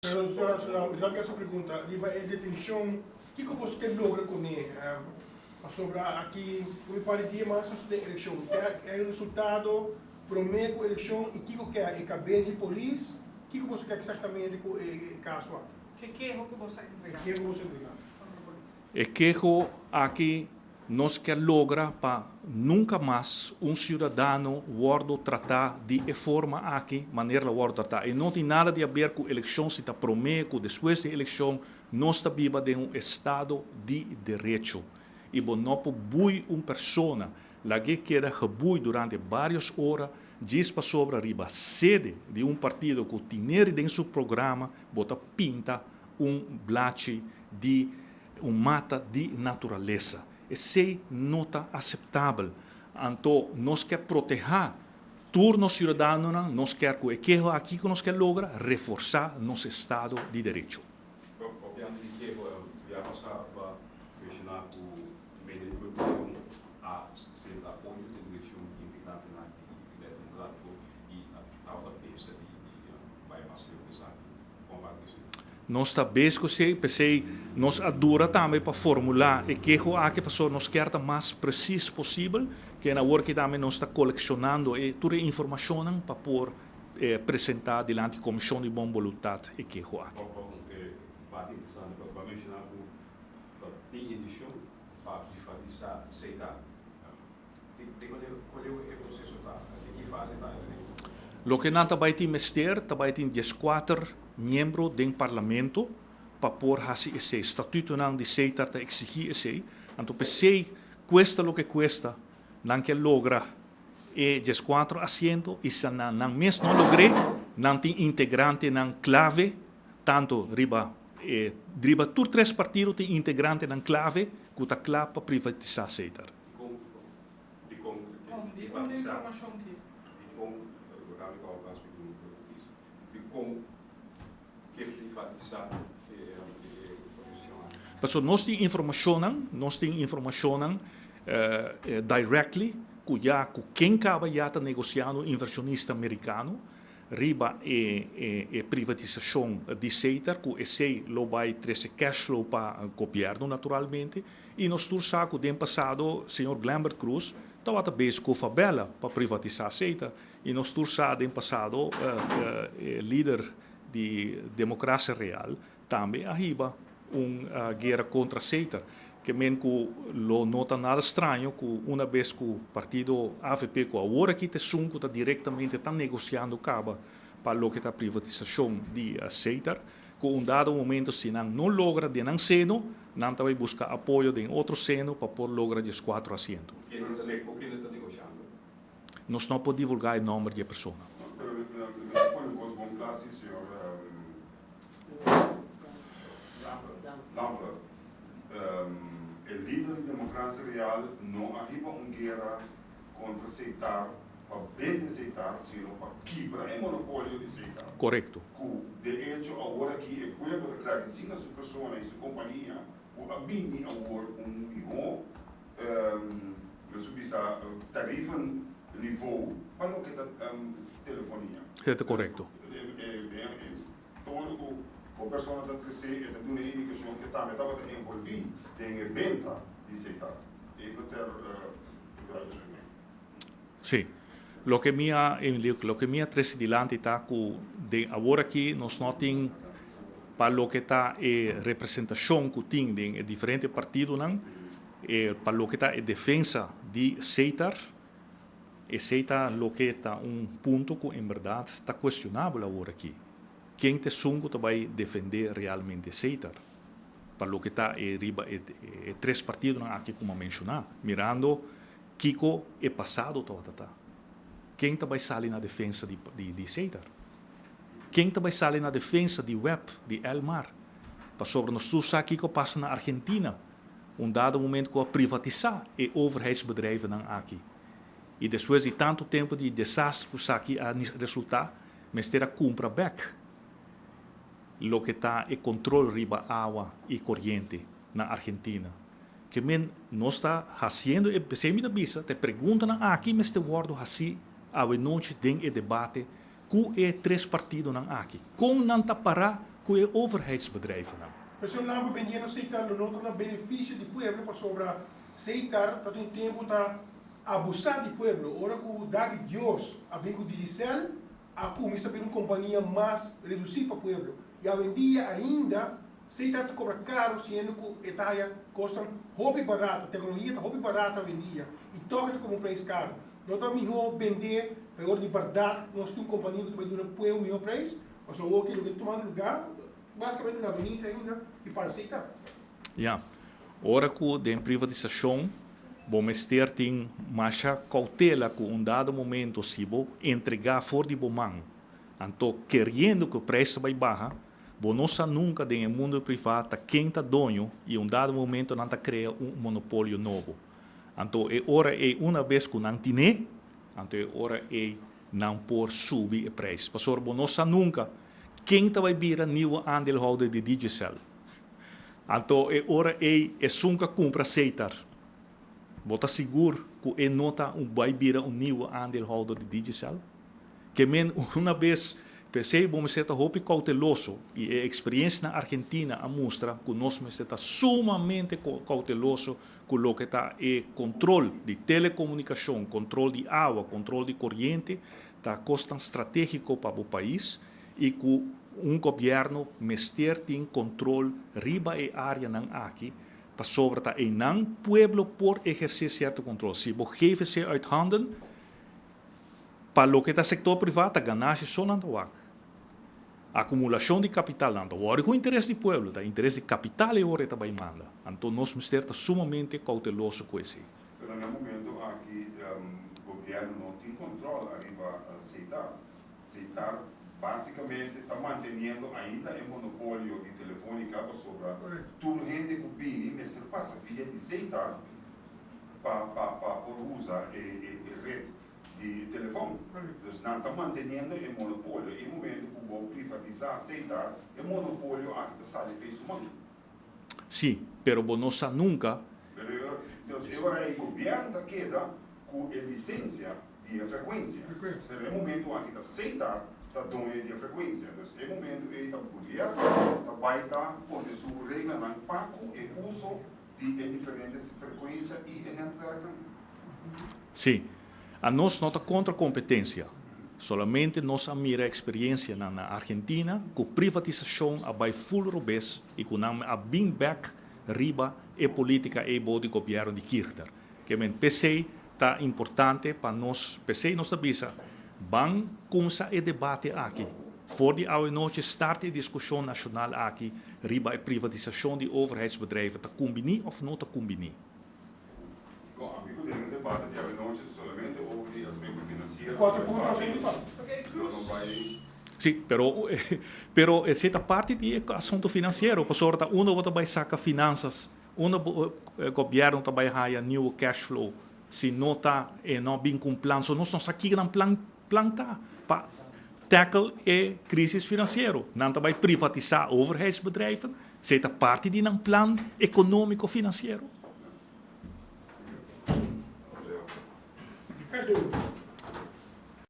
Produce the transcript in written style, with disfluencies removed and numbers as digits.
La mia pergunta, riba a detenção, o que você logra com ele? Sobre aqui, por parte de mais da eleição, é o resultado, promete a eleição e o que é a cabeça de polícia, o que você quer exatamente com o caso? Que é o que você entrega? O que você entrega? E que aqui nós quer lograr para nunca mais cidadão wordo tratar de forma aqui, maneira wordo tratar. E não tem nada a ver com eleição, se está promete, depois da eleição, nós está viva de estado de direito. E não pode uma pessoa, lá que queda rebui durante várias horas, diz para sobre arriba, sede de partido que tem em seu programa, bota pinta blache de mata de natureza. Esse não está aceitável. Então, nós queremos proteger todos os cidadãos, nós queremos que aqui que nós queremos lograr reforçar nosso Estado de Direito. Obviamente que já passava para questionar o meio de produção a ser apoio de direção integrante na democrático e a outra peça de vai mais pensar combate isso. Nós está bem pensei, nós adora também para formular e que a pessoa nos quer mais preciso possível, que na hora que também nós está colecionando e toda a informação para poder apresentar diante da Comissão de Boa Vontade e que Bate interessante para mencionar que tem edição para enfatizar, aceitar. Qual é o processo tá? Que faz tá? Lo que não vai ter mestre, vai ter 14 membros do parlamento para pôr esse estatuto não de seita para exigir esse. Então pensei, cuesta lo que cuesta, não que logra e 14 assentos e se não mesmo não logrei, não tem integrante não clave, tanto riba todos três partidos tem integrante não clave, que está clave para privatizar seita. Pessoal, nós temos informação directly com quem acaba já está negociando inversionista americano, riba e privatização de seita, que esse lo vai trazer cash flow para o governo naturalmente, e nós todos sabemos que no passado o senhor Glambert Cruz estava bem com a favela para privatizar a seita, e nós todos sabemos no passado líder de democracia real também arriba guerra contra a seita, que não nota nada estranho que uma vez que o partido AFP, que agora que está diretamente negociando caba para o que está privatização de seita, que dado momento se não logra de não seno, não vai buscar apoio de outro seno para poder lograr os 4 assentos. Quem está negociando? Nós não podemos divulgar o nome da pessoa. Lambert, o líder da democracia real não arriba guerra contra aceitar, para bem aceitar, sino para quebrar o monopólio de aceitar. Correto. De hecho, agora que o pueblo agradecendo a sua pessoa e sua companhia, o abini agora irmão, eu subi a tarifa nível para o que está telefonia. É correto. A pessoa está crescendo e está dando indicação que também estava envolvida em venda de seita. Even ter Sim. Lo que minha presidente está com de agora que nós não temos para o que está a representação que tem de diferentes partidos não, para o que está a defesa de seita, e seita lo que está ponto que em verdade está questionável agora aqui. Quem te sungo vai defender realmente seita, para o que está três partidos aqui como mencionar, mirando Kiko é passado toda. Quem vai sair na defesa de seita? Quem vai sair na defesa de web, de Elmar? Para sobre nós sabe Kiko passa na Argentina, dado momento que privatizar e overheidsbedrijven aqui. E depois de tanto tempo de desastre que aqui a resultar, mas terá compra back. Lo que está e controle riba água e corrente na Argentina. Que não está fazendo e você me avisa, te perguntam aqui mas te guardo assim a noite tem e debate com três partidos aqui. Como não está para com os overheidsbedrijven. Mas eu não vou não aceitar no outro benefício do povo para sobre aceitar que tem tempo tá abusar do povo. Ora que o dag Deus a bem com o diesel, a começa a ter uma companhia mais reduzida para o povo. E a vendia ainda aceitar que cobra caro, sendo que Itália custa hobby barato, tecnologia hobby barata a vendia e toca como um preço caro. Não está melhor vender para a liberdade, nós temos uma companhia que vai dar um melhor preço, mas o que ele tomando lugar basicamente na avenida ainda e para aceitar. Ja, ora que de privatização, vamos ter mais cautela que dado momento se vou entregar fora de mão. Então, querendo que o preço vai baixar, não se nunca no mundo privado quem está dono e dado momento não cria monopólio novo. Então, ora é uma vez que não tem, então ora é não por subir o preço. Pastor, não se nunca quem vai virar nieuwe aandeelhouder de Digicel. Então, ora é nunca compra aceitar. Bota seguro que nota vai virar nieuwe aandeelhouder de Digicel. Que uma vez pensei vamos ser roupa cauteloso e a experiência na Argentina mostra que nós vamos ser sumamente cauteloso com o que está o controle de telecomunicação, controle de água, controle de corrente, está costa estratégico para o país e que governo mester tem controle riba e área não aqui para sobre tá e não pueblo por exercer certo controle. Se você geven se uit handen para o que está sector privado, ganagem só não está. Acumulação de capital não está. Agora, o interesse do povo, o interesse de capital é hora também manda. Então, nós temos que estar sumamente cautelosos com isso. Mas no momento aqui, o governo não tem controle arriba aceitar. Aceitar, basicamente, está mantendo ainda o monopólio de telefônica sobre tudo gente que vem, mas passa via de aceitar para usar a rede de telefone. Então, não está mantendo o monopólio. E no momento que vou privatizar, aceitar, o monopólio ainda sai fez humano. Sim, pero bonosa nunca. Então, agora o governo queda com a licença de frequência. Pero no momento aqui aceitar, está dando de frequência. Então, no momento ele está governo, vai estar com sua regra não pago e uso de diferentes frequências e network. Sim. A nós não está contra a competência. Solamente nós mira a experiência na Argentina, com privatização vai full robês e com a bem back riba e política e bode governo de Kirchner. Que men PC está importante para nós, PC nós avisa, van começar o debate aqui. Voor die oude noite start a discussão nacional aqui, riba a privatização de overheidsbedrijven, te combineren of não te combineren. Bom, amigo, tem debate de oude noite solamente sobre aspecto financeiro. 4 pontos sem debate. Não vai. Sim, pero essa parte do assunto financeiro, por sorte, uno vai sacar finanças, governo vai ganhar new cash flow, se não está não bem com plano, so nós aqui não planta para tackle a crise financeira, não vai privatizar overheidsbedrijven, se é parte de um plano econômico financeiro. Ricardo.